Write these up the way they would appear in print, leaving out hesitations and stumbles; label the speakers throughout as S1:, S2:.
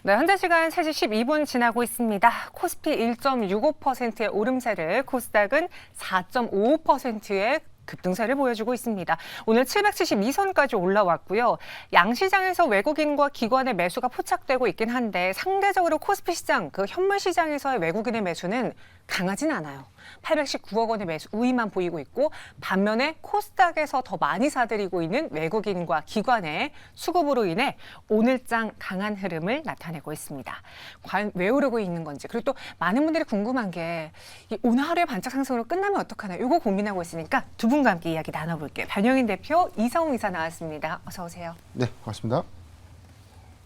S1: 네, 현재 시간 3시 12분 지나고 있습니다. 코스피 1.65%의 오름세를, 코스닥은 4.55%의 급등세를 보여주고 있습니다. 오늘 772선까지 올라왔고요. 양시장에서 외국인과 기관의 매수가 포착되고 있긴 한데 상대적으로 코스피 시장, 그 현물 시장에서의 외국인의 매수는 강하진 않아요. 819억 원의 매수 우위만 보이고 있고, 반면에 코스닥에서 더 많이 사들이고 있는 외국인과 기관의 수급으로 인해 오늘장 강한 흐름을 나타내고 있습니다. 과연 왜 오르고 있는 건지, 그리고 또 많은 분들이 궁금한 게 이 오늘 하루의 반짝 상승으로 끝나면 어떡하나, 이거 고민하고 있으니까 두 분과 함께 이야기 나눠볼게요. 변영인 대표, 이성우 이사 나왔습니다. 어서 오세요.
S2: 네, 고맙습니다.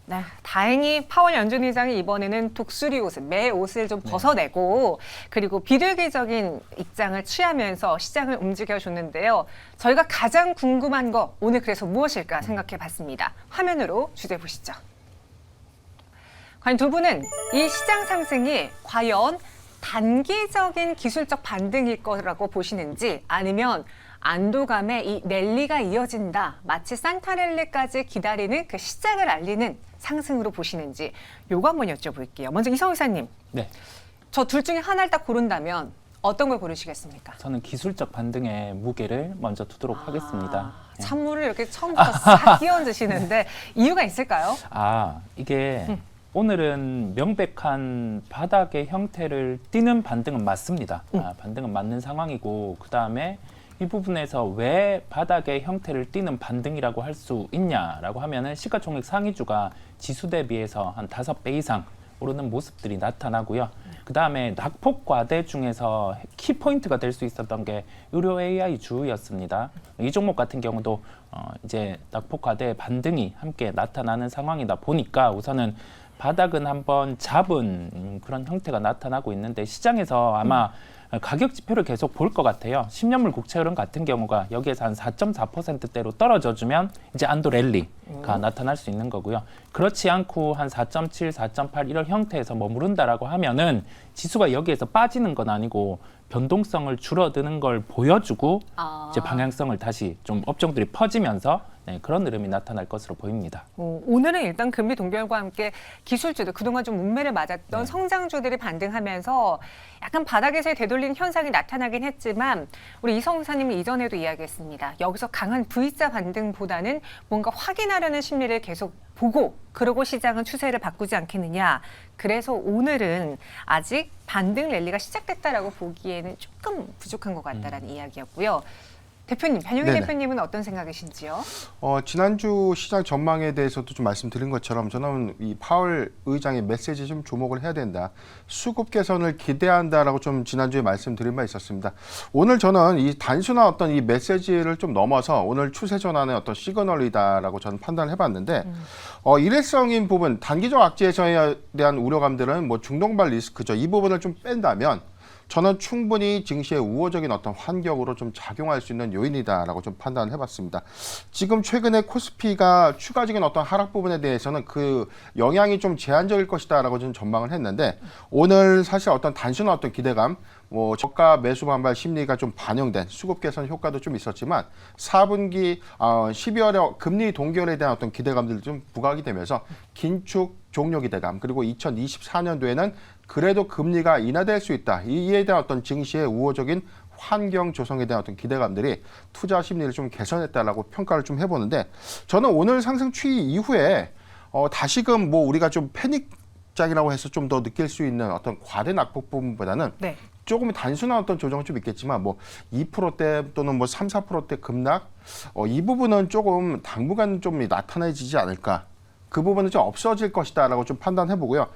S1: 네, 다행히 파월 연준 의장이 이번에는 독수리 옷을, 매 옷을 좀 벗어내고 그리고 비둘기적인 입장을 취하면서 시장을 움직여줬는데요. 저희가 가장 궁금한 거 오늘 그래서 무엇일까 생각해봤습니다. 화면으로 주제 보시죠. 과연 두 분은 이 시장 상승이 과연 단기적인 기술적 반등일 거라고 보시는지, 아니면 안도감에 이 랠리가 이어진다, 마치 산타랠리까지 기다리는 그 시작을 알리는 상승으로 보시는지, 요거 한번 여쭤볼게요. 먼저 이성우 이사님.
S3: 네.
S1: 저 둘 중에 하나를 딱 고른다면 어떤 걸 고르시겠습니까?
S3: 저는 기술적 반등의 무게를 먼저 두도록 하겠습니다.
S1: 찬물을 이렇게 처음부터 싹 끼얹으시는데 이유가 있을까요?
S3: 이게 오늘은 명백한 바닥의 형태를 띠는 반등은 맞습니다. 반등은 맞는 상황이고, 그 다음에 이 부분에서 왜 바닥의 형태를 띠는 반등이라고 할 수 있냐라고 하면은 시가총액 상위주가 지수 대비해서 한 5배 이상 오르는 모습들이 나타나고요. 그 다음에 낙폭 과대 중에서 키포인트가 될 수 있었던 게 의료 AI 주였습니다. 이 종목 같은 경우도 이제 낙폭 과대의 반등이 함께 나타나는 상황이다 보니까 우선은 바닥은 한번 잡은 그런 형태가 나타나고 있는데, 시장에서 아마 가격 지표를 계속 볼 것 같아요. 10년물 국채 흐름 같은 경우가 여기에서 한 4.4%대로 떨어져주면 이제 안도 랠리가 나타날 수 있는 거고요. 그렇지 않고 한 4.7, 4.8 이런 형태에서 머무른다라고 하면은 지수가 여기에서 빠지는 건 아니고 변동성을 줄어드는 걸 보여주고 이제 방향성을 다시 좀 업종들이 퍼지면서 그런 흐름이 나타날 것으로 보입니다.
S1: 오늘은 일단 금리 동결과 함께 기술주들, 그동안 좀 문매를 맞았던 성장주들이 반등하면서 약간 바닥에서의 되돌리는 현상이 나타나긴 했지만, 우리 이성우 사님이 이전에도 이야기했습니다. 여기서 강한 V자 반등보다는 뭔가 확인하려는 심리를 계속 보고, 그러고 시장은 추세를 바꾸지 않겠느냐. 그래서 오늘은 아직 반등 랠리가 시작됐다라고 보기에는 조금 부족한 것 같다라는 이야기였고요. 대표님, 변영인 대표님은 어떤 생각이신지요?
S2: 지난주 시장 전망에 대해서도 좀 말씀드린 것처럼 저는 이 파월 의장의 메시지에 좀 주목을 해야 된다. 수급 개선을 기대한다라고 좀 지난주에 말씀드린 바 있었습니다. 오늘 저는 이 단순한 어떤 이 메시지를 좀 넘어서 오늘 추세 전환의 어떤 시그널이다라고 저는 판단을 해봤는데, 일회성인 부분, 단기적 악재에 대한 우려감들은 뭐 중동발 리스크죠. 이 부분을 좀 뺀다면 저는 충분히 증시의 우호적인 어떤 환경으로 좀 작용할 수 있는 요인이다라고 좀 판단을 해봤습니다. 지금 최근에 코스피가 추가적인 어떤 하락 부분에 대해서는 그 영향이 좀 제한적일 것이다라고 좀 전망을 했는데, 오늘 사실 어떤 단순한 어떤 기대감, 뭐 저가 매수 반발 심리가 좀 반영된 수급 개선 효과도 좀 있었지만, 4분기 12월에 금리 동결에 대한 어떤 기대감들이 좀 부각이 되면서 긴축 종료 기대감, 그리고 2024년도에는 그래도 금리가 인하될 수 있다, 이에 대한 어떤 증시의 우호적인 환경 조성에 대한 어떤 기대감들이 투자 심리를 좀 개선했다라고 평가를 좀 해보는데, 저는 오늘 상승 추이 이후에 다시금 뭐 우리가 좀 패닉장이라고 해서 좀 더 느낄 수 있는 어떤 과대 낙폭 부분보다는 조금 단순한 어떤 조정은 좀 있겠지만, 뭐 2%대 또는 뭐 3, 4%대 급락, 이 부분은 조금 당분간 좀 나타나지지 않을까. 그 부분은 좀 없어질 것이다라고 좀 판단해보고요.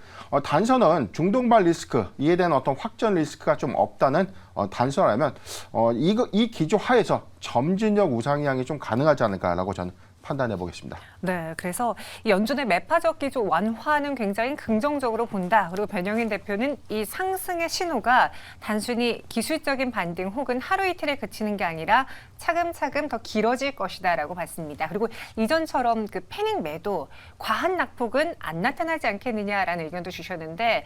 S2: 단선은 중동발 리스크, 이에 대한 어떤 확전 리스크가 좀 없다는 단선이라면 이 기조 하에서 점진적 우상향이 좀 가능하지 않을까라고 저는 판단해 보겠습니다.
S1: 네, 그래서 연준의 매파적 기조 완화는 굉장히 긍정적으로 본다. 그리고 변영인 대표는 이 상승의 신호가 단순히 기술적인 반등 혹은 하루 이틀에 그치는 게 아니라 차근차근 더 길어질 것이다라고 봤습니다. 그리고 이전처럼 그 패닉 매도, 과한 낙폭은 안 나타나지 않겠느냐라는 의견도 주셨는데,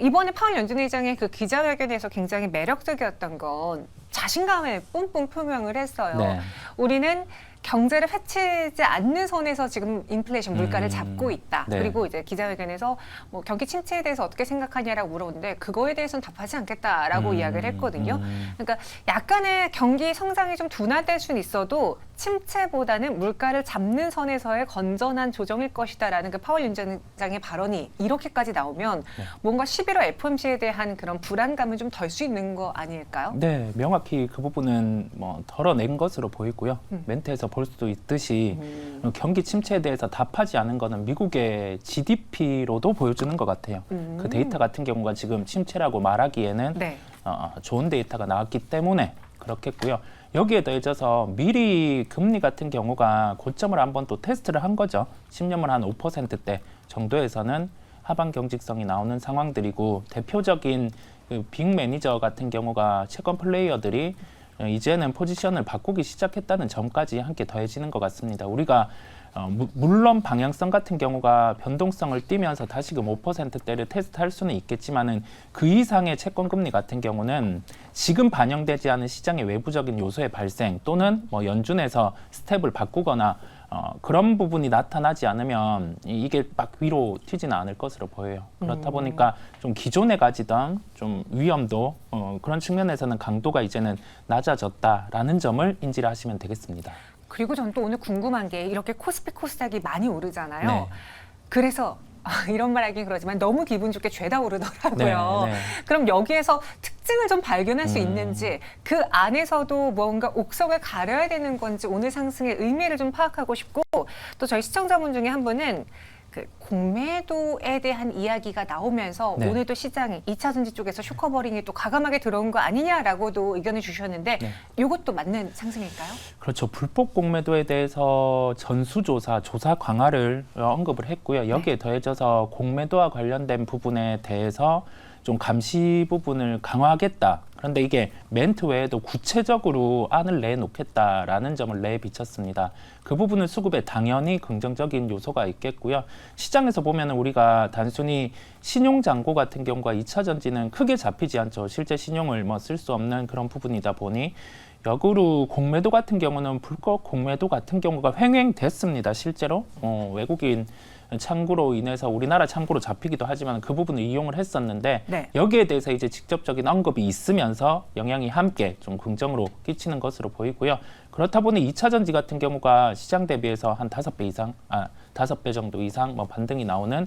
S1: 이번에 파월 연준 의장의 그 기자회견에서 굉장히 매력적이었던 건 자신감을 뿜뿜 표명을 했어요. 우리는 경제를 해치지 않는 선에서 지금 인플레이션 물가를 잡고 있다.
S3: 네.
S1: 그리고 이제 기자회견에서 뭐 경기 침체에 대해서 어떻게 생각하냐라고 물어보는데 그거에 대해서는 답하지 않겠다라고 이야기를 했거든요. 그러니까 약간의 경기 성장이 좀 둔화될 수는 있어도 침체보다는 물가를 잡는 선에서의 건전한 조정일 것이다라는 그 파월 윤장의 발언이 이렇게까지 나오면 뭔가 11월 FOMC에 대한 그런 불안감은 좀 덜 수 있는 거 아닐까요?
S3: 네, 명확히 그 부분은 뭐 덜어낸 것으로 보이고요. 멘트에서 볼 수도 있듯이 경기 침체에 대해서 답하지 않은 거는 미국의 GDP로도 보여주는 것 같아요. 그 데이터 같은 경우가 지금 침체라고 말하기에는
S1: 네.
S3: 좋은 데이터가 나왔기 때문에 그렇겠고요. 여기에 더해져서 미리 금리 같은 경우가 고점을 한번 또 테스트를 한 거죠. 10년물 한 5%대 정도에서는 하방 경직성이 나오는 상황들이고 대표적인 그 빅 매니저 같은 경우가 채권 플레이어들이 이제는 포지션을 바꾸기 시작했다는 점까지 함께 더해지는 것 같습니다. 우리가 물론 방향성 같은 경우가 변동성을 띠면서 다시금 5%대를 테스트할 수는 있겠지만은 그 이상의 채권 금리 같은 경우는 지금 반영되지 않은 시장의 외부적인 요소의 발생 또는 뭐 연준에서 스텝을 바꾸거나 그런 부분이 나타나지 않으면 이게 막 위로 튀지는 않을 것으로 보여요. 그렇다 보니까 좀 기존에 가지던 좀 위험도 그런 측면에서는 강도가 이제는 낮아졌다라는 점을 인지를 하시면 되겠습니다.
S1: 그리고 전 또 오늘 궁금한 게 이렇게 코스피 코스닥이 많이 오르잖아요.
S3: 네.
S1: 그래서 이런 말 하긴 그러지만 너무 기분 좋게 죄다 오르더라고요.
S3: 네, 네.
S1: 그럼 여기에서 특징을 좀 발견할 수 있는지 그 안에서도 뭔가 옥석을 가려야 되는 건지 오늘 상승의 의미를 좀 파악하고 싶고 또 저희 시청자분 중에 한 분은 그 공매도에 대한 이야기가 나오면서
S3: 네.
S1: 오늘도 시장이 2차 전지 쪽에서 쇼커버링이 또 과감하게 들어온 거 아니냐라고도 의견을 주셨는데
S3: 네.
S1: 이것도 맞는 상승일까요?
S3: 그렇죠. 불법 공매도에 대해서 전수조사, 조사 강화를 언급을 했고요. 여기에 더해져서 공매도와 관련된 부분에 대해서 좀 감시 부분을 강화하겠다. 그런데 이게 멘트 외에도 구체적으로 안을 내놓겠다라는 점을 내비쳤습니다. 그 부분은 수급에 당연히 긍정적인 요소가 있겠고요. 시장에서 보면 우리가 단순히 신용잔고 같은 경우가 2차 전지는 크게 잡히지 않죠. 실제 신용을 뭐 쓸 수 없는 그런 부분이다 보니 역으로 공매도 같은 경우는 불법 공매도 같은 경우가 횡행됐습니다. 실제로 외국인 창구로 인해서 우리나라 창구로 잡히기도 하지만 그 부분을 이용을 했었는데
S1: 네.
S3: 여기에 대해서 이제 직접적인 언급이 있으면서 영향이 함께 좀 긍정으로 끼치는 것으로 보이고요. 그렇다 보니 2차 전지 같은 경우가 시장 대비해서 한 5배 이상, 5배 정도 이상 뭐 반등이 나오는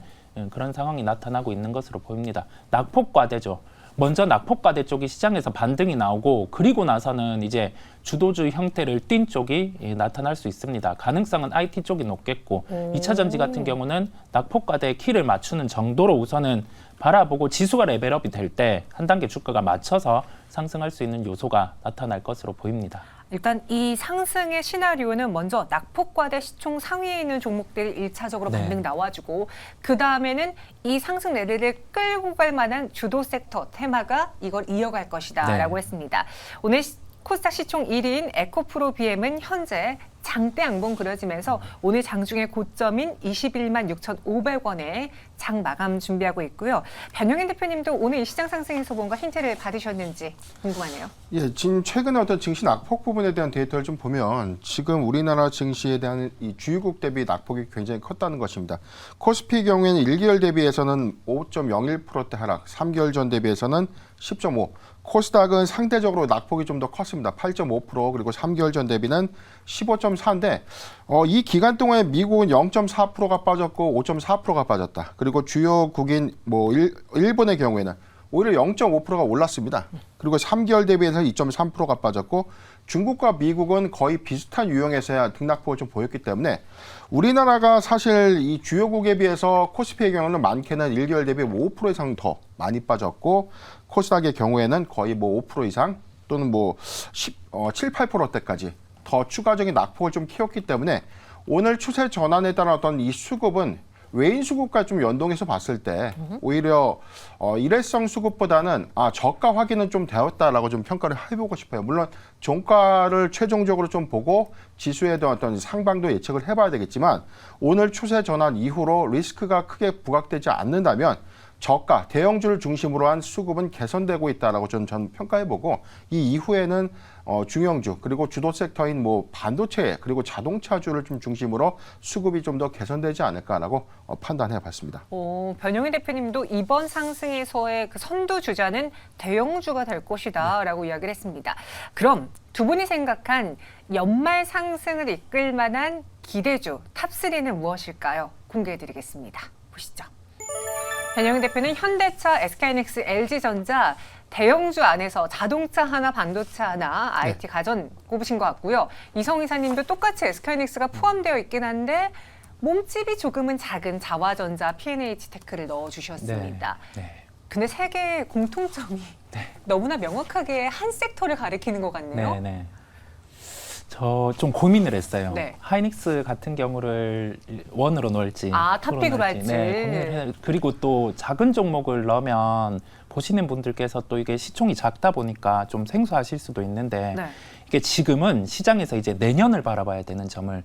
S3: 그런 상황이 나타나고 있는 것으로 보입니다. 낙폭과대죠. 먼저 낙폭과대 쪽이 시장에서 반등이 나오고 그리고 나서는 이제 주도주 형태를 띈 쪽이 나타날 수 있습니다. 가능성은 IT 쪽이 높겠고 2차 전지 같은 경우는 낙폭과대의 키를 맞추는 정도로 우선은 바라보고 지수가 레벨업이 될 때 한 단계 주가가 맞춰서 상승할 수 있는 요소가 나타날 것으로 보입니다.
S1: 일단 이 상승의 시나리오는 먼저 낙폭과대 시총 상위에 있는 종목들이 1차적으로
S3: 네.
S1: 반등 나와주고 그 다음에는 이 상승 래리를 끌고 갈 만한 주도 섹터 테마가 이걸 이어갈 것이다
S3: 네.
S1: 라고 했습니다. 오늘 코스닥 시총 1위인 에코프로 BM은 현재 장대 양봉 그려지면서 오늘 장중의 고점인 21만 6,500원에 장 마감 준비하고 있고요. 변영인 대표님도 오늘 이 시장 상승에서 뭔가 힌트를 받으셨는지 궁금하네요.
S2: 예, 지금 최근에 어떤 증시 낙폭 부분에 대한 데이터를 좀 보면 지금 우리나라 증시에 대한 이 주요국 대비 낙폭이 굉장히 컸다는 것입니다. 코스피 경우에는 1개월 대비해서는 5.01%대 하락, 3개월 전 대비해서는 10.5%. 코스닥은 상대적으로 낙폭이 좀 더 컸습니다. 8.5% 그리고 3개월 전 대비는 15.4인데 이 기간 동안에 미국은 0.4%가 빠졌고 5.4%가 빠졌다. 그리고 주요국인 뭐 일본의 경우에는 오히려 0.5%가 올랐습니다. 그리고 3개월 대비해서 2.3%가 빠졌고 중국과 미국은 거의 비슷한 유형에서야 등락폭을 좀 보였기 때문에 우리나라가 사실 이 주요국에 비해서 코스피의 경우는 많게는 1개월 대비 5% 이상 더 많이 빠졌고 코스닥의 경우에는 거의 뭐 5% 이상 또는 뭐 7, 8%대까지 더 추가적인 낙폭을 좀 키웠기 때문에 오늘 추세 전환에 따른 어떤 이 수급은 외인 수급과 좀 연동해서 봤을 때 오히려 일회성 수급보다는 저가 확인은 좀 되었다라고 좀 평가를 해보고 싶어요. 물론 종가를 최종적으로 좀 보고 지수에 대한 어떤 상방도 예측을 해봐야 되겠지만 오늘 추세 전환 이후로 리스크가 크게 부각되지 않는다면 저가, 대형주를 중심으로 한 수급은 개선되고 있다라고 저는 평가해보고 이 이후에는 중형주 그리고 주도 섹터인 뭐 반도체 그리고 자동차주를 좀 중심으로 수급이 좀 더 개선되지 않을까라고 판단해봤습니다.
S1: 변영희 대표님도 이번 상승에서의 그 선두 주자는 대형주가 될 것이다라고 이야기를 했습니다. 그럼 두 분이 생각한 연말 상승을 이끌 만한 기대주 탑3는 무엇일까요? 공개해드리겠습니다. 보시죠. 변영희 대표는 현대차, SK하이닉스, LG전자 대형주 안에서 자동차 하나, 반도체 하나, IT 가전 꼽으신 것 같고요. 이성 이사님도 똑같이 SK하이닉스가 포함되어 있긴 한데 몸집이 조금은 작은 자화전자, P&H테크를 넣어주셨습니다. 근데 세 개의 공통점이 너무나 명확하게 한 섹터를 가리키는 것 같네요.
S3: 저 좀 고민을 했어요.
S1: 네.
S3: 하이닉스 같은 경우를 원으로 넣을지,
S1: 탑픽으로 할지.
S3: 고민을 그리고 또 작은 종목을 넣으면 보시는 분들께서 또 이게 시총이 작다 보니까 좀 생소하실 수도 있는데 이게 지금은 시장에서 이제 내년을 바라봐야 되는 점을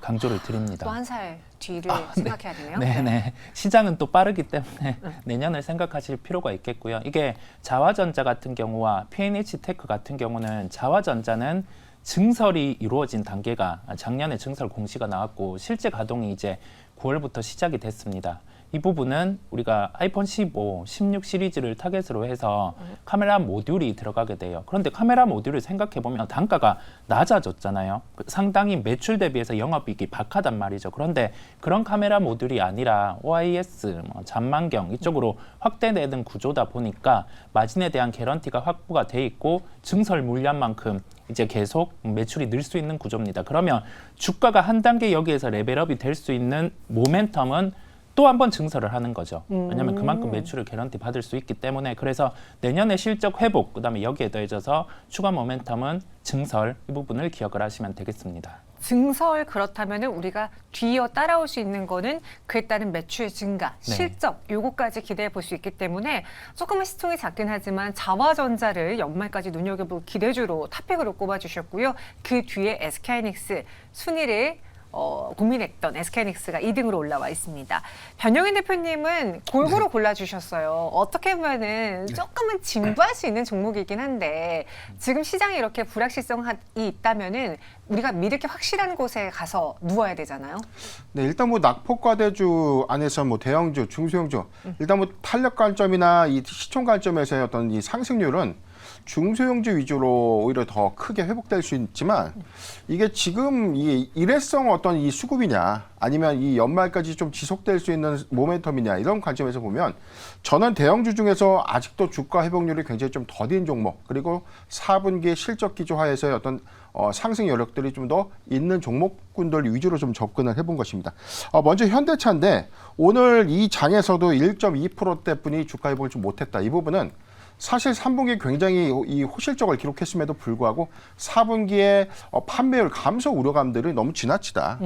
S3: 강조를 드립니다.
S1: 또 한 살 뒤를 생각해야 되네요.
S3: 네네. 시장은 또 빠르기 때문에 내년을 생각하실 필요가 있겠고요. 이게 자화전자 같은 경우와 P&H테크 같은 경우는 자화전자는 증설이 이루어진 단계가 작년에 증설 공시가 나왔고 실제 가동이 이제 9월부터 시작이 됐습니다. 이 부분은 우리가 아이폰 15, 16 시리즈를 타겟으로 해서 카메라 모듈이 들어가게 돼요. 그런데 카메라 모듈을 생각해보면 단가가 낮아졌잖아요. 상당히 매출 대비해서 영업이익이 박하단 말이죠. 그런데 그런 카메라 모듈이 아니라 OIS, 잔망경 이쪽으로 확대되는 구조다 보니까 마진에 대한 개런티가 확보가 돼 있고 증설 물량만큼 이제 계속 매출이 늘 수 있는 구조입니다. 그러면 주가가 한 단계 여기에서 레벨업이 될 수 있는 모멘텀은 또 한 번 증설을 하는 거죠. 왜냐하면 그만큼 매출을 개런티 받을 수 있기 때문에 그래서 내년의 실적 회복, 그다음에 여기에 더해져서 추가 모멘텀은 증설 이 부분을 기억을 하시면 되겠습니다.
S1: 증설 그렇다면 우리가 뒤이어 따라올 수 있는 거는 그에 따른 매출 증가, 실적 요거까지 기대해 볼 수 있기 때문에 조금은 시총이 작긴 하지만 자화전자를 연말까지 눈여겨볼 기대주로 탑픽으로 꼽아주셨고요. 그 뒤에 SK하이닉스 순위를 고민했던 SK하이닉스가 2등으로 올라와 있습니다. 변영희 대표님은 골고루 골라주셨어요. 어떻게 보면은 조금은 진부할 수 있는 종목이긴 한데 지금 시장에 이렇게 불확실성이 있다면은 우리가 믿을 게 확실한 곳에 가서 누워야 되잖아요.
S2: 네, 일단 뭐 낙폭과대주 안에서 뭐 대형주, 중소형주 일단 뭐 탄력 관점이나 이 시총 관점에서의 어떤 이 상승률은 중소형주 위주로 오히려 더 크게 회복될 수 있지만 이게 지금 이 일회성 어떤 이 수급이냐 아니면 이 연말까지 좀 지속될 수 있는 모멘텀이냐 이런 관점에서 보면 저는 대형주 중에서 아직도 주가 회복률이 굉장히 좀 더딘 종목 그리고 4분기 실적 기조하에서의 어떤 상승 여력들이 좀 더 있는 종목군들 위주로 좀 접근을 해본 것입니다. 먼저 현대차인데 오늘 이 장에서도 1.2%대뿐이 주가 회복을 좀 못했다. 이 부분은 사실 3분기에 굉장히 이 호실적을 기록했음에도 불구하고 4분기에 판매율 감소 우려감들이 너무 지나치다.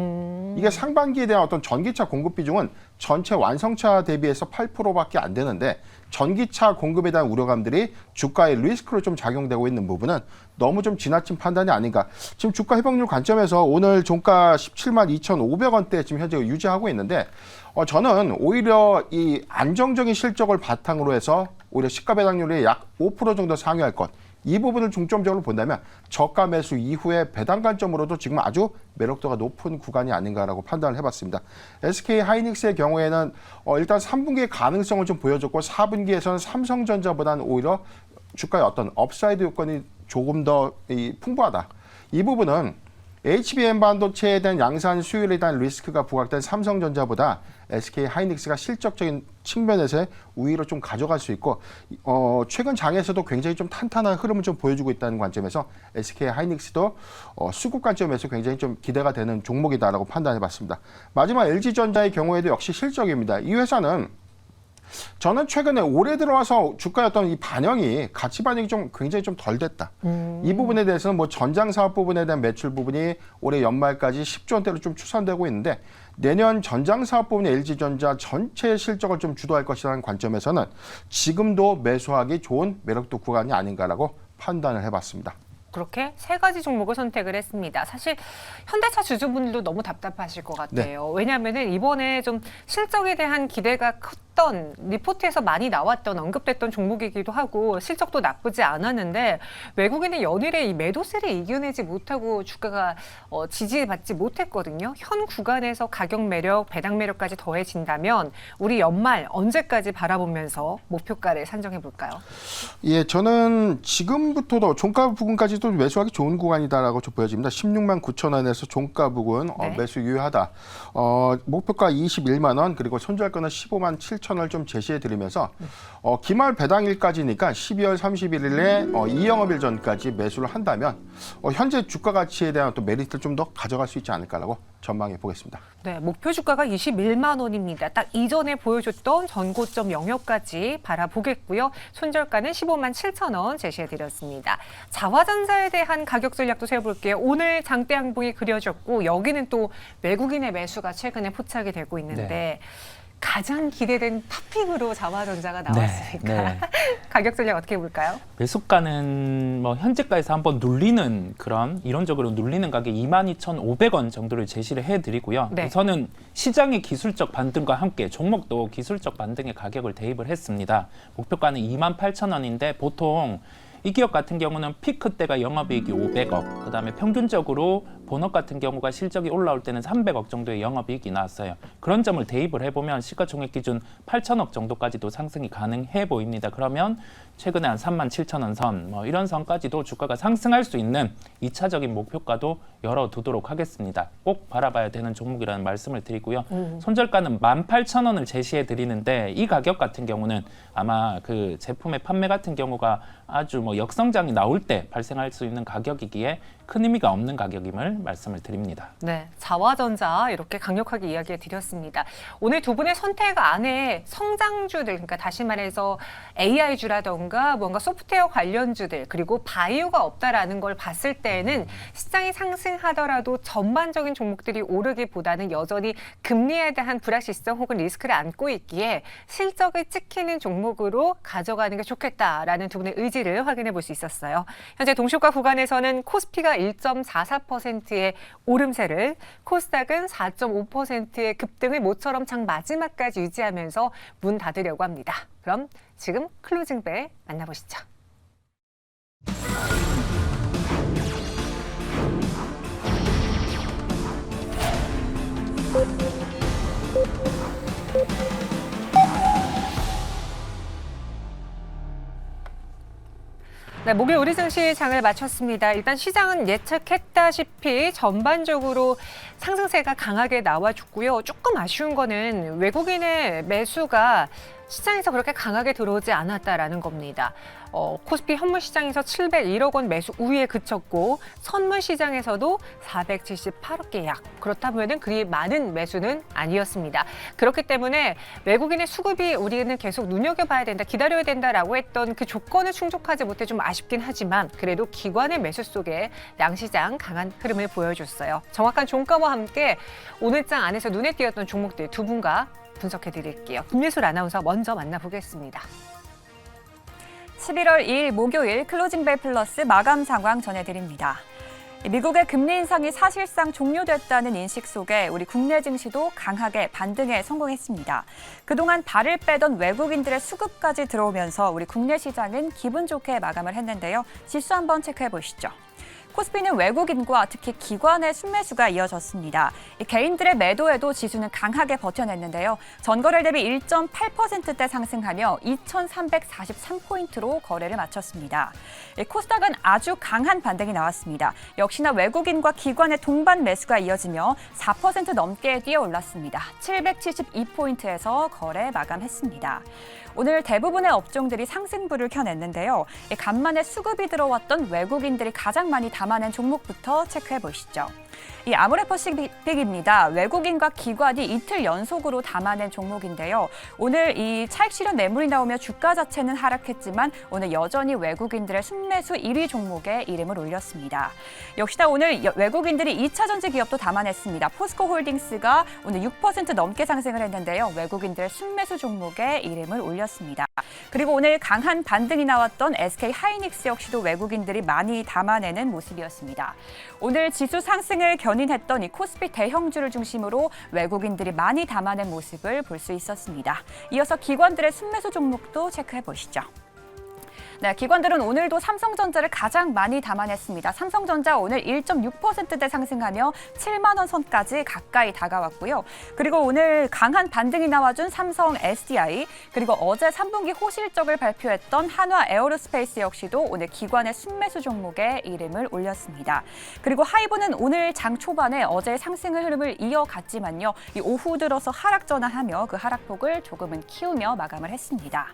S2: 이게 상반기에 대한 어떤 전기차 공급 비중은 전체 완성차 대비해서 8%밖에 안 되는데 전기차 공급에 대한 우려감들이 주가의 리스크로 좀 작용되고 있는 부분은 너무 좀 지나친 판단이 아닌가. 지금 주가 회복률 관점에서 오늘 종가 17만 2,500원대 지금 현재 유지하고 있는데 저는 오히려 이 안정적인 실적을 바탕으로 해서 오히려 시가 배당률이 약 5% 정도 상회할 것. 이 부분을 중점적으로 본다면 저가 매수 이후에 배당 관점으로도 지금 아주 매력도가 높은 구간이 아닌가라고 판단을 해봤습니다. SK하이닉스의 경우에는 일단 3분기의 가능성을 좀 보여줬고 4분기에서는 삼성전자보다는 오히려 주가의 어떤 업사이드 요건이 조금 더 풍부하다. 이 부분은 HBM 반도체에 대한 양산 수율에 대한 리스크가 부각된 삼성전자보다 SK하이닉스가 실적적인 측면에서의 우위로 좀 가져갈 수 있고 최근 장에서도 굉장히 좀 탄탄한 흐름을 좀 보여주고 있다는 관점에서 SK하이닉스도 수급 관점에서 굉장히 좀 기대가 되는 종목이다라고 판단해봤습니다. 마지막 LG전자의 경우에도 역시 실적입니다. 이 회사는 저는 최근에 올해 들어와서 주가의 어떤 이 반영이 가치 반영이 좀 굉장히 좀 덜 됐다. 이 부분에 대해서는 뭐 전장 사업 부분에 대한 매출 부분이 올해 연말까지 10조 원대로 좀 추산되고 있는데 내년 전장 사업 부분의 LG전자 전체 실적을 좀 주도할 것이라는 관점에서는 지금도 매수하기 좋은 매력도 구간이 아닌가라고 판단을 해봤습니다.
S1: 그렇게 세 가지 종목을 선택을 했습니다. 사실 현대차 주주분들도 너무 답답하실 것 같아요. 왜냐하면 이번에 좀 실적에 대한 기대가 했던 리포트에서 많이 나왔던 언급됐던 종목이기도 하고 실적도 나쁘지 않았는데 외국인의 연일의 이 매도세를 이겨내지 못하고 주가가 지지받지 못했거든요. 현 구간에서 가격 매력, 배당 매력까지 더해진다면 우리 연말 언제까지 바라보면서 목표가를 산정해 볼까요?
S2: 예, 저는 지금부터도 종가 부근까지도 매수하기 좋은 구간이다라고 좀 보여집니다. 16만 9천 원에서 종가 부근
S1: 네.
S2: 매수 유효하다. 목표가 21만 원 그리고 손절가는 15만 7천 원을 좀 제시해 드리면서 기말 배당일까지니까 12월 31일에 이 영업일 전까지 매수를 한다면 현재 주가 가치에 대한 또 메리트를 좀 더 가져갈 수 있지 않을까라고 전망해 보겠습니다.
S1: 네, 목표 주가가 21만 원입니다. 딱 이전에 보여줬던 전고점 영역까지 바라보겠고요. 손절가는 15만 7천 원 제시해드렸습니다. 자화전자에 대한 가격 전략도 세워볼게요. 오늘 장대 양봉이 그려졌고 여기는 또 외국인의 매수가 최근에 포착이 되고 있는데
S3: 네.
S1: 가장 기대된 탑픽으로 자화전자가 나왔으니까
S3: 네.
S1: 가격 전략 어떻게 볼까요?
S3: 매수가는 뭐 현재가에서 한번 눌리는 그런 이론적으로 눌리는 가격 22,500원 정도를 제시를 해드리고요.
S1: 네.
S3: 우선은 시장의 기술적 반등과 함께 종목도 기술적 반등의 가격을 대입을 했습니다. 목표가는 28,000원인데 보통 이 기업 같은 경우는 피크 때가 영업이익이 500억, 그다음에 평균적으로 본업 같은 경우가 실적이 올라올 때는 300억 정도의 영업이익이 나왔어요. 그런 점을 대입을 해보면 시가총액 기준 8천억 정도까지도 상승이 가능해 보입니다. 그러면 최근에 한 37,000원 선, 뭐 이런 선까지도 주가가 상승할 수 있는 2차적인 목표가도 열어두도록 하겠습니다. 꼭 바라봐야 되는 종목이라는 말씀을 드리고요. 손절가는 18,000원을 제시해 드리는데 이 가격 같은 경우는 아마 그 제품의 판매 같은 경우가 아주 뭐 역성장이 나올 때 발생할 수 있는 가격이기에 큰 의미가 없는 가격임을 말씀을 드립니다.
S1: 네, 자화전자 이렇게 강력하게 이야기해 드렸습니다. 오늘 두 분의 선택 안에 성장주들, 그러니까 다시 말해서 AI주라던가 뭔가 소프트웨어 관련주들 그리고 바이오가 없다라는 걸 봤을 때에는 시장이 상승하더라도 전반적인 종목들이 오르기보다는 여전히 금리에 대한 불확실성 혹은 리스크를 안고 있기에 실적을 찍히는 종목으로 가져가는 게 좋겠다라는 두 분의 의지를 확인해 볼 수 있었어요. 현재 동시효과 구간에서는 코스피가 1.44%의 오름세를, 코스닥은 4.5%의 급등을 모처럼 장 마지막까지 유지하면서 문 닫으려고 합니다. 그럼 지금 클로징벨 만나보시죠. 네, 목요일 우리 증시 장을 마쳤습니다. 일단 시장은 예측했다시피 전반적으로 상승세가 강하게 나와줬고요. 조금 아쉬운 거는 외국인의 매수가 시장에서 그렇게 강하게 들어오지 않았다라는 겁니다. 코스피 현물 시장에서 701억 원 매수 우위에 그쳤고 선물 시장에서도 478억 계약. 그렇다면 그리 많은 매수는 아니었습니다. 그렇기 때문에 외국인의 수급이 우리는 계속 눈여겨봐야 된다, 기다려야 된다라고 했던 그 조건을 충족하지 못해 좀 아쉽긴 하지만 그래도 기관의 매수 속에 양시장 강한 흐름을 보여줬어요. 정확한 종가와 함께 오늘장 안에서 눈에 띄었던 종목들 두 분과 분석해 드릴게요. 김예술 아나운서 먼저 만나보겠습니다.
S4: 11월 2일 목요일 클로징벨 플러스 마감 상황 전해드립니다. 미국의 금리 인상이 사실상 종료됐다는 인식 속에 우리 국내 증시도 강하게 반등에 성공했습니다. 그동안 발을 빼던 외국인들의 수급까지 들어오면서 우리 국내 시장은 기분 좋게 마감을 했는데요. 지수 한번 체크해 보시죠. 코스피는 외국인과 특히 기관의 순매수가 이어졌습니다. 개인들의 매도에도 지수는 강하게 버텨냈는데요. 전거래 대비 1.8%대 상승하며 2,343포인트로 거래를 마쳤습니다. 코스닥은 아주 강한 반등이 나왔습니다. 역시나 외국인과 기관의 동반 매수가 이어지며 4% 넘게 뛰어올랐습니다. 772포인트에서 거래 마감했습니다. 오늘 대부분의 업종들이 상승부를 켜냈는데요. 간만에 수급이 들어왔던 외국인들이 가장 많이 담아낸 종목부터 체크해 보시죠. 이 아모레퍼시픽입니다. 외국인과 기관이 이틀 연속으로 담아낸 종목인데요. 오늘 이 차익 실현 매물이 나오며 주가 자체는 하락했지만 오늘 여전히 외국인들의 순매수 1위 종목에 이름을 올렸습니다. 역시나 오늘 외국인들이 2차 전지 기업도 담아냈습니다. 포스코홀딩스가 오늘 6% 넘게 상승을 했는데요. 외국인들의 순매수 종목에 이름을 올렸습니다. 그리고 오늘 강한 반등이 나왔던 SK 하이닉스 역시도 외국인들이 많이 담아내는 모습이었습니다. 오늘 지수 상승을 반등을 견인했던 이 코스피 대형주를 중심으로 외국인들이 많이 담아낸 모습을 볼 수 있었습니다. 이어서 기관들의 순매수 종목도 체크해 보시죠. 네, 기관들은 오늘도 삼성전자를 가장 많이 담아냈습니다. 삼성전자 오늘 1.6%대 상승하며 7만 원 선까지 가까이 다가왔고요. 그리고 오늘 강한 반등이 나와준 삼성 SDI, 그리고 어제 3분기 호실적을 발표했던 한화 에어로스페이스 역시도 오늘 기관의 순매수 종목에 이름을 올렸습니다. 그리고 하이브는 오늘 장 초반에 어제 상승의 흐름을 이어갔지만요. 이 오후 들어서 하락 전환하며 그 하락폭을 조금은 키우며 마감을 했습니다.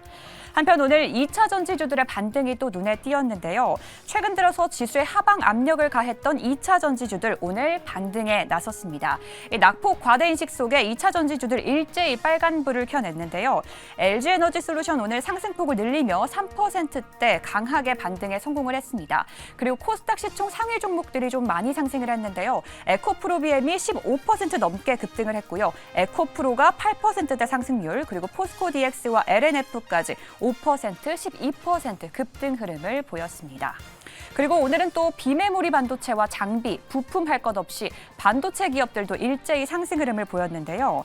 S4: 한편 오늘 2차 전지주들의 반등이 또 눈에 띄었는데요. 최근 들어서 지수에 하방 압력을 가했던 2차 전지주들 오늘 반등에 나섰습니다. 이 낙폭 과대 인식 속에 2차 전지주들 일제히 빨간불을 켜냈는데요. LG에너지솔루션 오늘 상승폭을 늘리며 3%대 강하게 반등에 성공을 했습니다. 그리고 코스닥 시총 상위 종목들이 좀 많이 상승을 했는데요. 에코프로비엠이 15% 넘게 급등을 했고요. 에코프로가 8%대 상승률, 그리고 포스코DX와 LNF까지 5%, 12% 급등 흐름을 보였습니다. 그리고 오늘은 또 비메모리 반도체와 장비, 부품 할 것 없이 반도체 기업들도 일제히 상승 흐름을 보였는데요.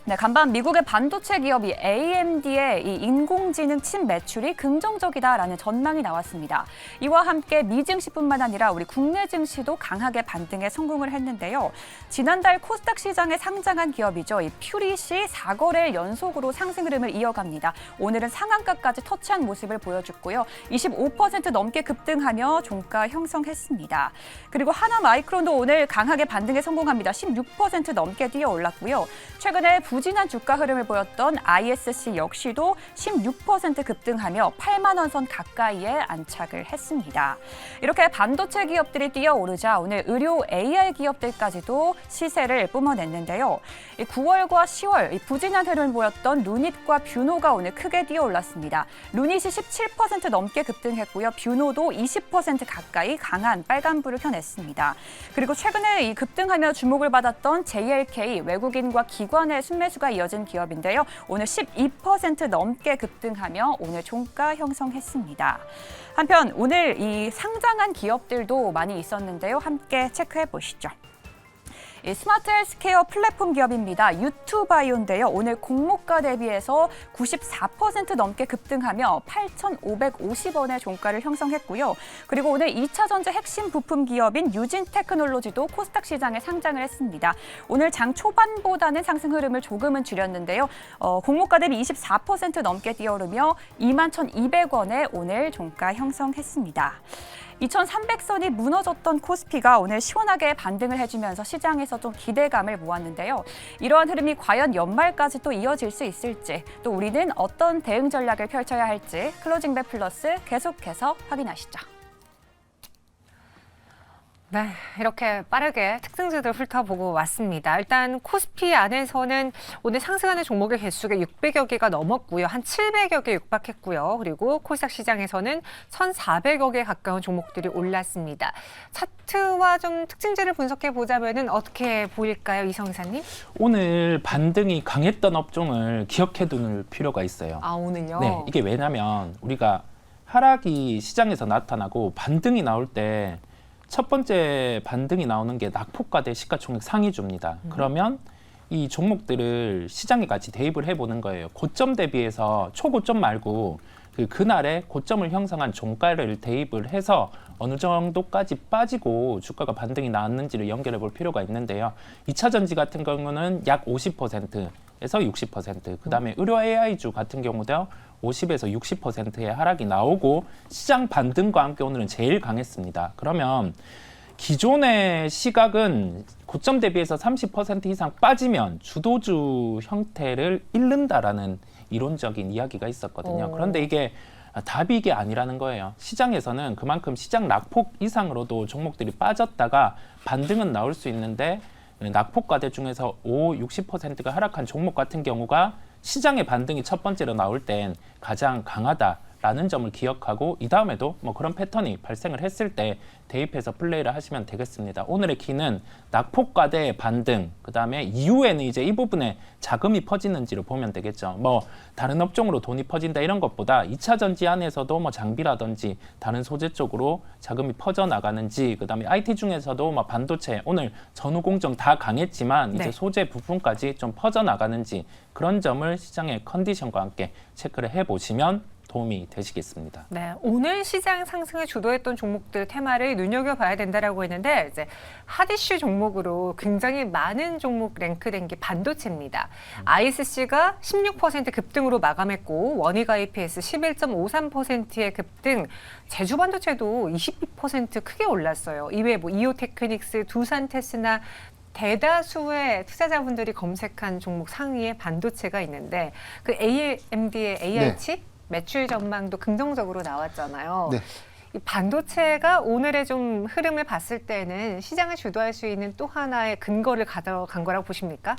S4: 네, 간밤 미국의 반도체 기업이 AMD의 이 인공지능 칩 매출이 긍정적이다라는 전망이 나왔습니다. 이와 함께 미 증시뿐만 아니라 우리 국내 증시도 강하게 반등에 성공을 했는데요. 지난달 코스닥 시장에 상장한 기업이죠. 이 퓨릿이 4거래일 연속으로 상승 흐름을 이어갑니다. 오늘은 상한가까지 터치한 모습을 보여줬고요. 25% 넘게 급등하며 종가 형성했습니다. 그리고 하나마이크론도 오늘 강하게 반등에 성공합니다. 16% 넘게 뛰어 올랐고요. 최근에 부진한 주가 흐름을 보였던 ISC 역시도 16% 급등하며 8만 원 선 가까이에 안착을 했습니다. 이렇게 반도체 기업들이 뛰어오르자 오늘 의료 AI 기업들까지도 시세를 뿜어냈는데요. 9월과 10월 부진한 흐름을 보였던 루닛과 뷰노가 오늘 크게 뛰어올랐습니다. 루닛이 17% 넘게 급등했고요. 뷰노도 20% 가까이 강한 빨간불을 켜냈습니다. 그리고 최근에 이 급등하며 주목을 받았던 JLK 외국인과 기관의 순매수가 이어진 기업인데요. 오늘 12% 넘게 급등하며 오늘 종가 형성했습니다. 한편 오늘 이 상장한 기업들도 많이 있었는데요. 함께 체크해 보시죠. 스마트 헬스케어 플랫폼 기업입니다. 유투바이오인데요. 오늘 공모가 대비해서 94% 넘게 급등하며 8,550원의 종가를 형성했고요. 그리고 오늘 2차 전지 핵심 부품 기업인 유진테크놀로지도 코스닥 시장에 상장을 했습니다. 오늘 장 초반보다는 상승 흐름을 조금은 줄였는데요. 공모가 대비 24% 넘게 뛰어오르며 21,200원에 오늘 종가 형성했습니다. 2,300선이 무너졌던 코스피가 오늘 시원하게 반등을 해주면서 시장에서 좀 기대감을 모았는데요. 이러한 흐름이 과연 연말까지 또 이어질 수 있을지, 또 우리는 어떤 대응 전략을 펼쳐야 할지 클로징 벨 플러스 계속해서 확인하시죠.
S1: 네, 이렇게 빠르게 특징주들 훑어보고 왔습니다. 일단 코스피 안에서는 오늘 상승하는 종목의 개수가 600여 개가 넘었고요. 한 700여 개 육박했고요. 그리고 코스닥 시장에서는 1,400여 개 가까운 종목들이 올랐습니다. 차트와 좀 특징주를 분석해 보자면은 어떻게 보일까요, 이성 이사님?
S3: 오늘 반등이 강했던 업종을 기억해 둘 필요가 있어요.
S1: 아, 오늘요?
S3: 네, 이게 왜냐면 우리가 하락이 시장에서 나타나고 반등이 나올 때 첫 번째 반등이 나오는 게 낙폭과대 시가총액 상위주입니다. 그러면 이 종목들을 시장에 같이 대입을 해보는 거예요. 고점 대비해서 초고점 말고 그날의 고점을 형성한 종가를 대입을 해서 어느 정도까지 빠지고 주가가 반등이 나왔는지를 연결해 볼 필요가 있는데요. 2차 전지 같은 경우는 약 50%에서 60%, 그다음에 의료 AI주 같은 경우도 50에서 60%의 하락이 나오고 시장 반등과 함께 오늘은 제일 강했습니다. 그러면 기존의 시각은 고점 대비해서 30% 이상 빠지면 주도주 형태를 잃는다라는 이론적인 이야기가 있었거든요. 그런데 이게 답이 이게 아니라는 거예요. 시장에서는 그만큼 시장 낙폭 이상으로도 종목들이 빠졌다가 반등은 나올 수 있는데 낙폭과대 중에서 60%가 하락한 종목 같은 경우가 시장의 반등이 첫 번째로 나올 땐 가장 강하다. 라는 점을 기억하고 이 다음에도 뭐 그런 패턴이 발생을 했을 때 대입해서 플레이를 하시면 되겠습니다. 오늘의 키는 낙폭과대의 반등, 그 다음에 이후에는 이제 이 부분에 자금이 퍼지는지를 보면 되겠죠. 뭐 다른 업종으로 돈이 퍼진다 이런 것보다 2차 전지 안에서도 뭐 장비라든지 다른 소재 쪽으로 자금이 퍼져나가는지, 그 다음에 IT 중에서도 뭐 반도체, 오늘 전후공정 다 강했지만 이제
S1: 네.
S3: 소재 부분까지 좀 퍼져나가는지 그런 점을 시장의 컨디션과 함께 체크를 해보시면 도움이 되시겠습니다.
S1: 네, 오늘 시장 상승을 주도했던 종목들 테마를 눈여겨봐야 된다라고 했는데 이제 핫이슈 종목으로 굉장히 많은 종목 랭크된 게 반도체입니다. ISC가 16% 급등으로 마감했고 원희가 EPS 11.53%의 급등, 제주반도체도 22% 크게 올랐어요. 이외에 뭐 이오테크닉스, 두산테스나 대다수의 투자자분들이 검색한 종목 상위에 반도체가 있는데 그 AMD의 AI칩 매출 전망도 긍정적으로 나왔잖아요.
S2: 네.
S1: 이 반도체가 오늘의 좀 흐름을 봤을 때는 시장을 주도할 수 있는 또 하나의 근거를 가져간 거라고 보십니까?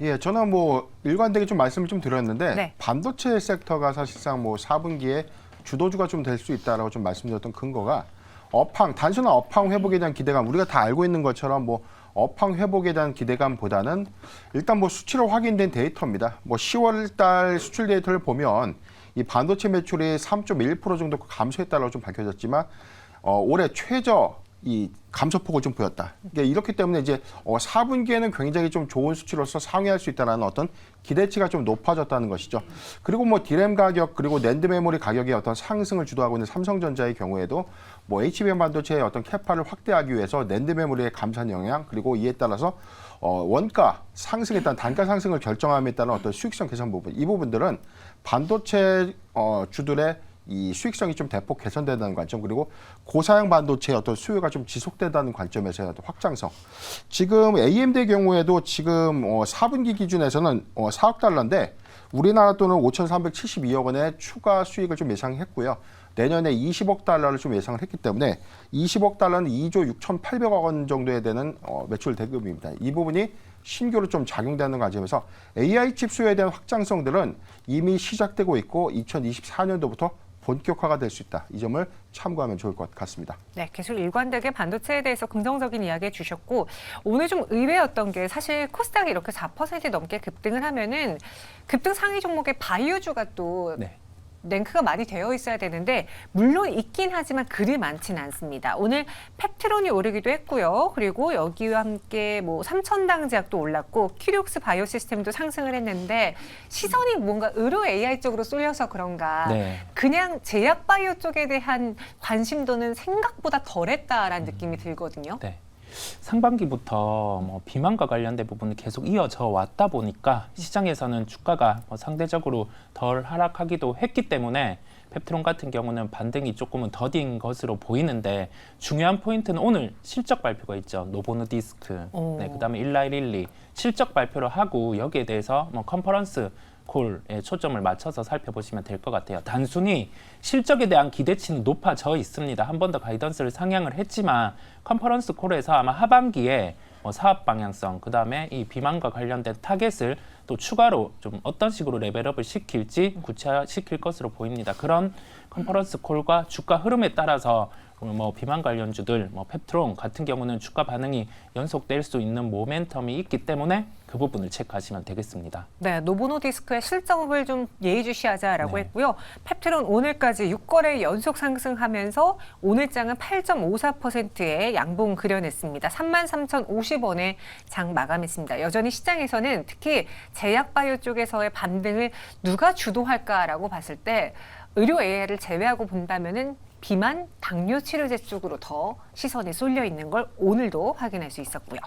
S2: 예, 저는 뭐 일관되게 좀 말씀을 좀 드렸는데
S1: 네.
S2: 반도체 섹터가 사실상 뭐 4분기에 주도주가 좀 될 수 있다라고 좀 말씀드렸던 근거가 단순한 업황 회복에 대한 기대감, 우리가 다 알고 있는 것처럼 뭐 업황 회복에 대한 기대감보다는 일단 뭐 수치로 확인된 데이터입니다. 뭐 10월 달 수출 데이터를 보면 이 반도체 매출이 3.1% 정도 감소했다라고 좀 밝혀졌지만 올해 최저 이 감소폭을 좀 보였다. 그러니까 이렇기 때문에 이제 4분기에는 굉장히 좀 좋은 수치로서 상회할 수 있다는 어떤 기대치가 좀 높아졌다는 것이죠. 그리고 뭐 디램 가격 그리고 낸드 메모리 가격의 어떤 상승을 주도하고 있는 삼성전자의 경우에도 뭐 HBM 반도체의 어떤 캐파를 확대하기 위해서 낸드 메모리의 감산 영향, 그리고 이에 따라서 원가 상승에 따른 단가 상승을 결정함에 따른 어떤 수익성 개선 부분, 이 부분들은 반도체 주들의 이 수익성이 좀 대폭 개선된다는 관점, 그리고 고사양 반도체의 어떤 수요가 좀 지속된다는 관점에서의 어떤 확장성. 지금 AMD의 경우에도 지금 4분기 기준에서는 4억 달러인데 우리나라 돈은 5,372억 원의 추가 수익을 좀 예상했고요. 내년에 20억 달러를 좀 예상을 했기 때문에 20억 달러는 2조 6,800억 원 정도에 되는 매출 대금입니다. 이 부분이 신규로 좀 작용되는 과정에서 AI 칩 수요에 대한 확장성들은 이미 시작되고 있고 2024년도부터 본격화가 될 수 있다. 이 점을 참고하면 좋을 것 같습니다.
S1: 네, 계속 일관되게 반도체에 대해서 긍정적인 이야기 해주셨고 오늘 좀 의외였던 게 사실 코스닥이 이렇게 4% 넘게 급등을 하면은 급등 상위 종목의 바이오주가 또
S3: 네.
S1: 랭크가 많이 되어 있어야 되는데 물론 있긴 하지만 그리 많지는 않습니다. 오늘 펩트론이 오르기도 했고요. 그리고 여기와 함께 뭐 삼천당제약도 올랐고 큐리옥스 바이오시스템도 상승을 했는데 시선이 뭔가 의료 AI 쪽으로 쏠려서 그런가
S3: 네.
S1: 그냥 제약 바이오 쪽에 대한 관심도는 생각보다 덜했다라는 느낌이 들거든요.
S3: 네. 상반기부터 뭐 비만과 관련된 부분이 계속 이어져 왔다 보니까 시장에서는 주가가 뭐 상대적으로 덜 하락하기도 했기 때문에 펩트론 같은 경우는 반등이 조금은 더딘 것으로 보이는데 중요한 포인트는 오늘 실적 발표가 있죠. 노보노디스크, 네, 그다음에 일라이릴리 실적 발표를 하고 여기에 대해서 뭐 컨퍼런스 콜에 초점을 맞춰서 살펴보시면 될 것 같아요. 단순히 실적에 대한 기대치는 높아져 있습니다. 한 번 더 가이던스를 상향을 했지만 컨퍼런스 콜에서 아마 하반기에 뭐 사업 방향성, 그 다음에 이 비만과 관련된 타겟을 또 추가로 좀 어떤 식으로 레벨업을 시킬지 구체화시킬 것으로 보입니다. 그런 컨퍼런스 콜과 주가 흐름에 따라서 뭐 비만 관련주들, 뭐 펩트론 같은 경우는 주가 반응이 연속될 수 있는 모멘텀이 있기 때문에 그 부분을 체크하시면 되겠습니다.
S1: 네, 노보노디스크의 실적을 좀 예의주시하자라고
S3: 네.
S1: 했고요. 펩트론 오늘까지 6거래 연속 상승하면서 오늘장은 8.54%의 양봉 그려냈습니다. 33,050원에 장 마감했습니다. 여전히 시장에서는 특히 제약바이오 쪽에서의 반등을 누가 주도할까라고 봤을 때 의료 AI를 제외하고 본다면은 비만, 당뇨 치료제 쪽으로 더 시선이 쏠려 있는 걸 오늘도 확인할 수 있었고요.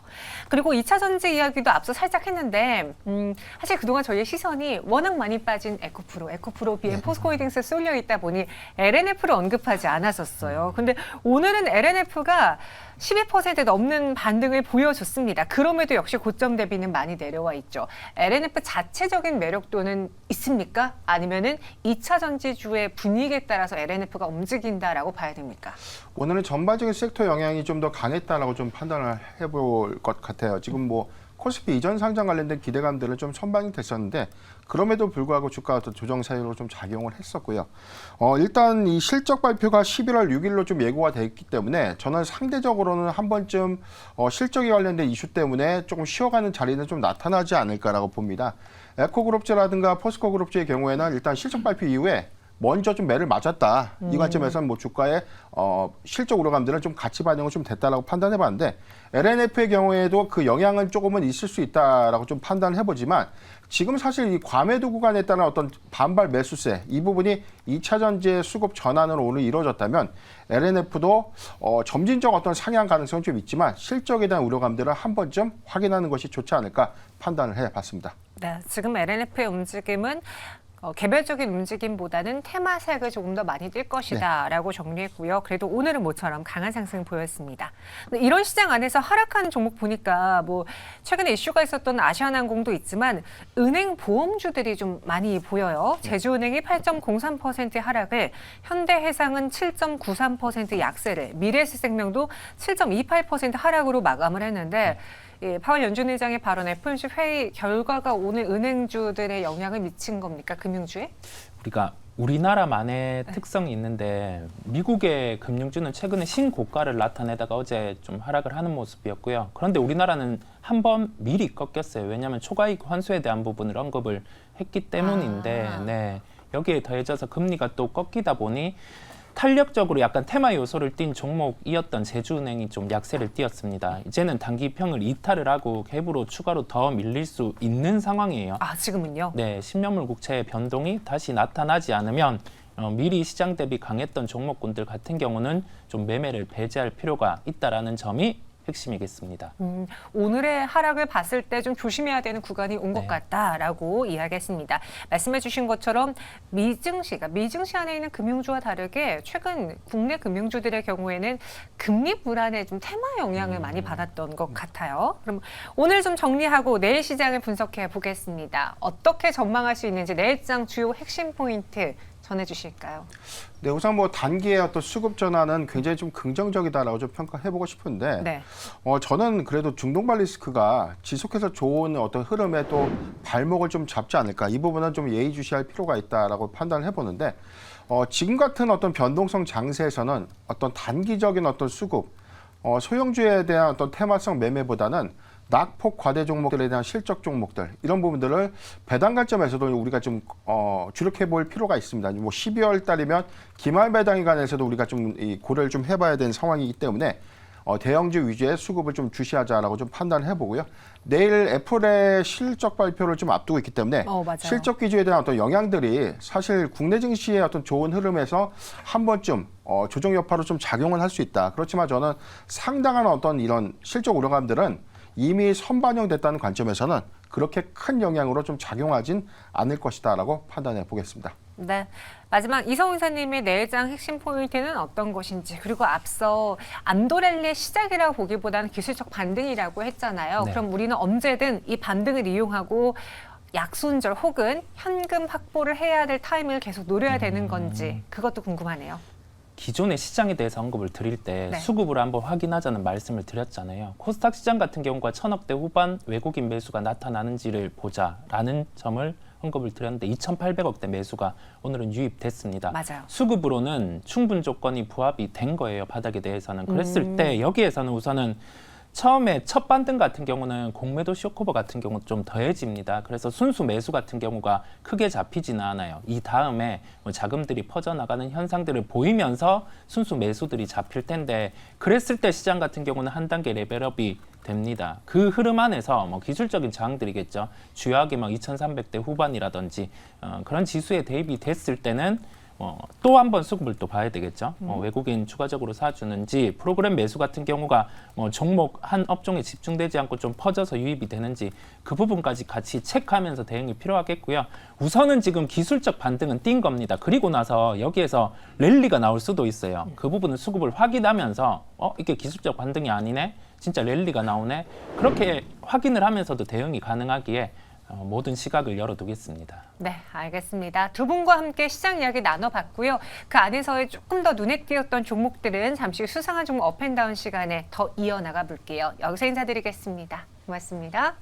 S1: 그리고 2차 전지 이야기도 앞서 살짝 했는데 사실 그동안 저희의 시선이 워낙 많이 빠진 에코프로, BM 포스코홀딩스에 쏠려 있다 보니 LNF를 언급하지 않았었어요. 근데 오늘은 LNF가 12% 넘는 반등을 보여줬습니다. 그럼에도 역시 고점 대비는 많이 내려와 있죠. LNF 자체적인 매력도는 있습니까? 아니면은 2차 전지주의 분위기에 따라서 LNF가 움직인다라고 봐야 됩니까?
S2: 오늘은 전반적인 섹터 영향이 좀 더 강했다라고 좀 판단을 해볼 것 같아요. 지금 뭐 코스피 이전 상장 관련된 기대감들은 좀 선반이 됐었는데 그럼에도 불구하고 주가가 또 조정 사유로 좀 작용을 했었고요. 일단 이 실적 발표가 11월 6일로 좀 예고가 돼 있기 때문에 저는 상대적으로는 한 번쯤 실적에 관련된 이슈 때문에 조금 쉬어가는 자리는 좀 나타나지 않을까라고 봅니다. 에코그룹주라든가 포스코그룹주의 경우에는 일단 실적 발표 이후에 먼저 좀 매를 맞았다. 이 관점에서는 뭐 주가의 실적 우려감들은 좀 같이 반영을 좀 됐다라고 판단해봤는데 LNF의 경우에도 그 영향은 조금은 있을 수 있다라고 좀 판단해보지만 지금 사실 이 과매도 구간에 따른 어떤 반발 매수세 이 부분이 2차 전지의 수급 전환으로 오늘 이루어졌다면 LNF도 점진적 어떤 상향 가능성은 좀 있지만 실적에 대한 우려감들을 한 번쯤 확인하는 것이 좋지 않을까 판단을 해봤습니다.
S1: 네, 지금 LNF의 움직임은 개별적인 움직임보다는 테마색을 조금 더 많이 띌 것이다라고 정리했고요. 그래도 오늘은 모처럼 강한 상승 보였습니다. 근데 이런 시장 안에서 하락하는 종목 보니까 뭐 최근에 이슈가 있었던 아시아나항공도 있지만 은행 보험주들이 좀 많이 보여요. 제주은행이 8.03% 하락을, 현대해상은 7.93% 약세를, 미래에셋생명도 7.28% 하락으로 마감을 했는데 예, 파월 연준 의장의 발언, FOMC 회의 결과가 오늘 은행주들의 영향을 미친 겁니까? 금융주에?
S3: 우리가 우리나라만의 특성이 있는데 미국의 금융주는 최근에 신고가를 나타내다가 어제 좀 하락을 하는 모습이었고요. 그런데 우리나라는 한 번 미리 꺾였어요. 왜냐하면 초과이익 환수에 대한 부분을 언급을 했기 때문인데 네, 여기에 더해져서 금리가 또 꺾이다 보니 탄력적으로 약간 테마 요소를 띈 종목이었던 제주은행이 좀 약세를 띄었습니다. 이제는 단기평을 이탈을 하고 갭으로 추가로 더 밀릴 수 있는 상황이에요.
S1: 아, 지금은요?
S3: 네, 10년물 국채의 변동이 다시 나타나지 않으면 미리 시장 대비 강했던 종목군들 같은 경우는 좀 매매를 배제할 필요가 있다라는 점이 핵심이겠습니다.
S1: 오늘의 하락을 봤을 때 좀 조심해야 되는 구간이 온 것 같다라고 이야기했습니다. 말씀해 주신 것처럼 미증시 안에 있는 금융주와 다르게 최근 국내 금융주들의 경우에는 금리 불안에 좀 테마 영향을 많이 받았던 것 같아요. 그럼 오늘 좀 정리하고 내일 시장을 분석해 보겠습니다. 어떻게 전망할 수 있는지 내일장 주요 핵심 포인트 전해주실까요?
S2: 네, 우선 뭐 단기의 어떤 수급 전환은 굉장히 좀 긍정적이다라고 좀 평가해보고 싶은데,
S1: 네.
S2: 저는 그래도 중동발 리스크가 지속해서 좋은 어떤 흐름에 또 발목을 좀 잡지 않을까, 이 부분은 좀 예의주시할 필요가 있다라고 판단을 해보는데, 지금 같은 어떤 변동성 장세에서는 어떤 단기적인 어떤 수급, 소형주에 대한 어떤 테마성 매매보다는 낙폭 과대 종목들에 대한 실적 종목들 이런 부분들을 배당 관점에서도 우리가 좀 주력해 볼 필요가 있습니다. 뭐 12월 달이면 기말 배당에 관해서도 우리가 좀 고려를 좀 해봐야 되는 상황이기 때문에 대형주 위주의 수급을 좀 주시하자라고 좀 판단해 보고요. 내일 애플의 실적 발표를 좀 앞두고 있기 때문에
S1: 맞아요.
S2: 실적 기조에 대한 어떤 영향들이 사실 국내 증시의 어떤 좋은 흐름에서 한 번쯤 조정 여파로 좀 작용을 할 수 있다. 그렇지만 저는 상당한 어떤 이런 실적 우려감들은 이미 선반영됐다는 관점에서는 그렇게 큰 영향으로 좀 작용하진 않을 것이다라고 판단해 보겠습니다.
S1: 네. 마지막 이성훈 이사님의 내일장 핵심 포인트는 어떤 것인지, 그리고 앞서 안도랠리의 시작이라고 보기보다는 기술적 반등이라고 했잖아요.
S3: 네.
S1: 그럼 우리는 언제든 이 반등을 이용하고 약순절 혹은 현금 확보를 해야 될 타이밍을 계속 노려야 되는 건지 그것도 궁금하네요.
S3: 기존의 시장에 대해서 언급을 드릴 때
S1: 네.
S3: 수급을 한번 확인하자는 말씀을 드렸잖아요. 코스닥 시장 같은 경우가 1,000억대 후반 외국인 매수가 나타나는지를 보자라는 점을 언급을 드렸는데 2,800억대 매수가 오늘은 유입됐습니다.
S1: 맞아요.
S3: 수급으로는 충분 조건이 부합이 된 거예요. 바닥에 대해서는. 그랬을 때 여기에서는 우선은 처음에 첫 반등 같은 경우는 공매도 쇼크오버 같은 경우 좀 더해집니다. 그래서 순수 매수 같은 경우가 크게 잡히지는 않아요. 이 다음에 뭐 자금들이 퍼져나가는 현상들을 보이면서 순수 매수들이 잡힐 텐데 그랬을 때 시장 같은 경우는 한 단계 레벨업이 됩니다. 그 흐름 안에서 뭐 기술적인 저항들이겠죠. 주요하게 막 2,300대 후반이라든지 그런 지수에 대입이 됐을 때는 또 한 번 수급을 또 봐야 되겠죠. 외국인 추가적으로 사주는지 프로그램 매수 같은 경우가 종목 한 업종에 집중되지 않고 좀 퍼져서 유입이 되는지 그 부분까지 같이 체크하면서 대응이 필요하겠고요. 우선은 지금 기술적 반등은 띈 겁니다. 그리고 나서 여기에서 랠리가 나올 수도 있어요. 그 부분은 수급을 확인하면서 이게 기술적 반등이 아니네? 진짜 랠리가 나오네? 그렇게 확인을 하면서도 대응이 가능하기에 모든 시각을 열어두겠습니다.
S1: 네, 알겠습니다. 두 분과 함께 시장 이야기 나눠봤고요. 그 안에서의 조금 더 눈에 띄었던 종목들은 잠시 후 수상한 종목 업앤다운 시간에 더 이어나가 볼게요. 여기서 인사드리겠습니다. 고맙습니다.